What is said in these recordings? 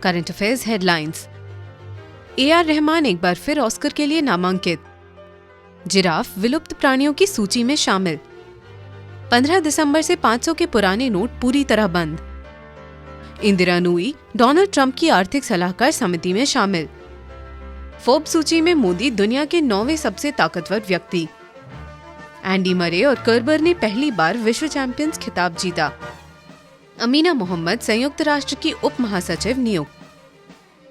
Current affairs headlines. AR. Rahman एक बार फिर Oscar के लिए नामांकित। जिराफ विलुप्त प्राणियों की सूची में शामिल। 15 दिसंबर से 500 के पुराने नोट पूरी तरह बंद। इंदिरा नूई डोनाल्ड ट्रंप की आर्थिक सलाहकार समिति में शामिल। फोर्ब्स सूची में मोदी दुनिया के 9वें सबसे ताकतवर व्यक्ति। एंडी मरे और कर्बर ने पहली बार विश्व चैंपियंस खिताब जीता। अमीना मोहम्मद संयुक्त राष्ट्र की उप महासचिव नियुक्त।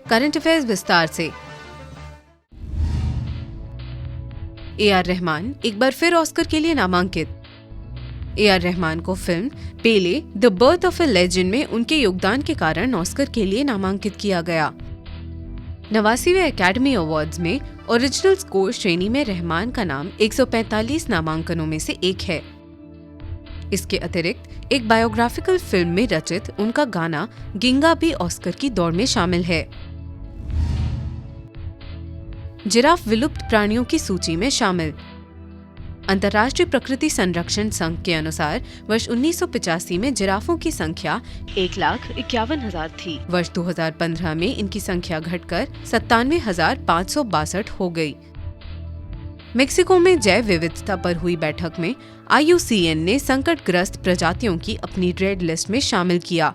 करंट अफेयर्स विस्तार से। ए.आर. रहमान एक बार फिर ऑस्कर के लिए नामांकित। ए.आर. रहमान को film Pele the birth of A legend में उनके योगदान के कारण ऑस्कर के लिए नामांकित किया गया। 89वें एकेडमी अवार्ड्स में ओरिजिनल स्कोर श्रेणी में रहमान का नाम 145 नामांकनों में से एक है। इसके अतिरिक्त एक बायोग्राफिकल फिल्म में रचित उनका गाना गिंगा भी ऑस्कर की दौड़ में शामिल है। जिराफ विलुप्त प्राणियों की सूची में शामिल। अंतर्राष्ट्रीय प्रकृति संरक्षण संघ के अनुसार वर्ष 1985 में जिराफों की संख्या 1,51,000 थी। वर्ष 2015 में इनकी संख्या घटकर 97,562 हो गई। मेक्सिको में जैव विविधता पर हुई बैठक में IUCN ने संकटग्रस्त प्रजातियों की अपनी रेड लिस्ट में शामिल किया।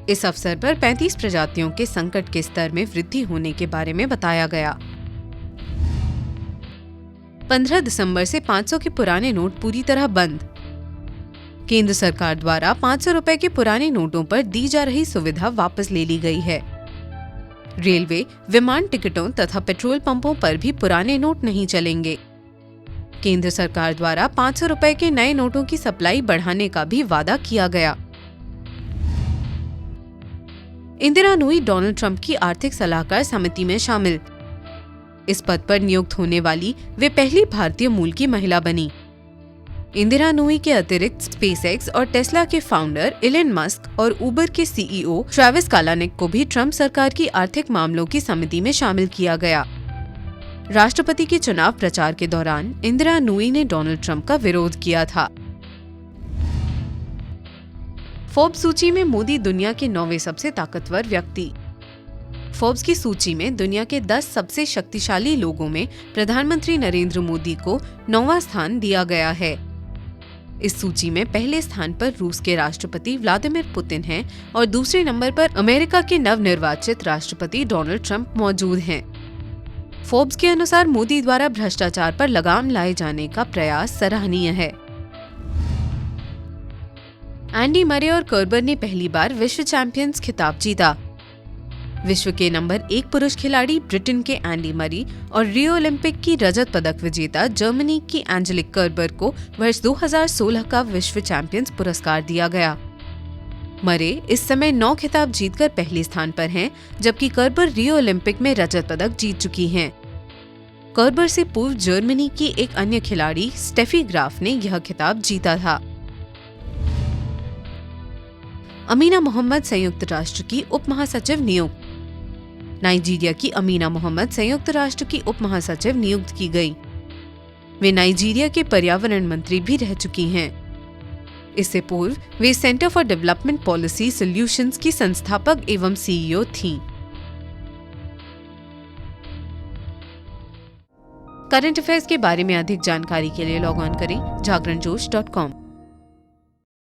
इस अवसर पर 35 प्रजातियों के संकट के स्तर में वृद्धि होने के बारे में बताया गया। 15 दिसंबर से 500 के पुराने नोट पूरी तरह बंद। केंद्र सरकार द्वारा 500 रुपए के पुराने नोटों पर दी जा रही सुविधा वापस ले ली गई है। रेलवे, विमान टिकटों तथा पेट्रोल पंपों पर भी पुराने नोट नहीं चलेंगे। केंद्र सरकार द्वारा 500 रुपए के नए नोटों की सप्लाई बढ़ाने का भी वादा किया गया। इंदिरा नूई डोनाल्ड ट्रंप की आर्थिक सलाहकार समिति में शामिल। इस पद पर नियुक्त होने वाली वे पहली भारतीय मूल की महिला बनी। इंदिरा नूई के अतिरिक्त स्पेसएक्स और टेस्ला के फाउंडर इलन मस्क और उबर के CEO ट्रेविस कालानिक को भी ट्रंप सरकार की आर्थिक मामलों की समिति में शामिल किया गया। राष्ट्रपति के चुनाव प्रचार के दौरान इंदिरा नूई ने डोनाल्ड ट्रंप का विरोध किया था। फोर्ब्स सूची में मोदी दुनिया के 9वें सबसे ताकतवर व्यक्ति। फोर्ब्स की सूची में दुनिया के 10 सबसे शक्तिशाली लोगों में प्रधानमंत्री नरेंद्र मोदी को 9वां स्थान दिया गया है। इस सूची में पहले स्थान पर रूस के राष्ट्रपति व्लादिमीर पुतिन हैं और दूसरे नंबर पर अमेरिका के नवनिर्वाचित राष्ट्रपति डोनाल्ड ट्रंप मौजूद हैं। फोर्ब्स के अनुसार मोदी द्वारा भ्रष्टाचार पर लगाम लाए जाने का प्रयास सराहनीय है। एंडी मरे और कर्बर ने पहली बार विश्व चैंपियंस खिताब जीता। विश्व के नंबर 1 पुरुष खिलाड़ी ब्रिटेन के एंडी मरी और रियो ओलंपिक की रजत पदक विजेता जर्मनी की एंजेलिक कर्बर को वर्ष 2016 का विश्व चैंपियंस पुरस्कार दिया गया। मरे इस समय 9 खिताब जीतकर पहले स्थान पर हैं, जबकि कर्बर रियो ओलंपिक में रजत पदक जीत चुकी हैं। कर्बर से पूर्व जर्मनी की एक अन्य खिलाड़ी स्टेफी ग्राफ ने यह खिताब जीता था। अमीना मोहम्मद संयुक्त राष्ट्र की उप महासचिव नियुक्त। नाइजीरिया की अमीना मोहम्मद संयुक्त राष्ट्र की उप महासचिव नियुक्त की गई। वे नाइजीरिया के पर्यावरण मंत्री भी रह चुकी हैं। इससे पूर्व वे centre for development policy solutions की संस्थापक एवं CEO थीं। करंट अफेयर्स के बारे में अधिक जानकारी के लिए लॉग ऑन करें जागरणजोश.com।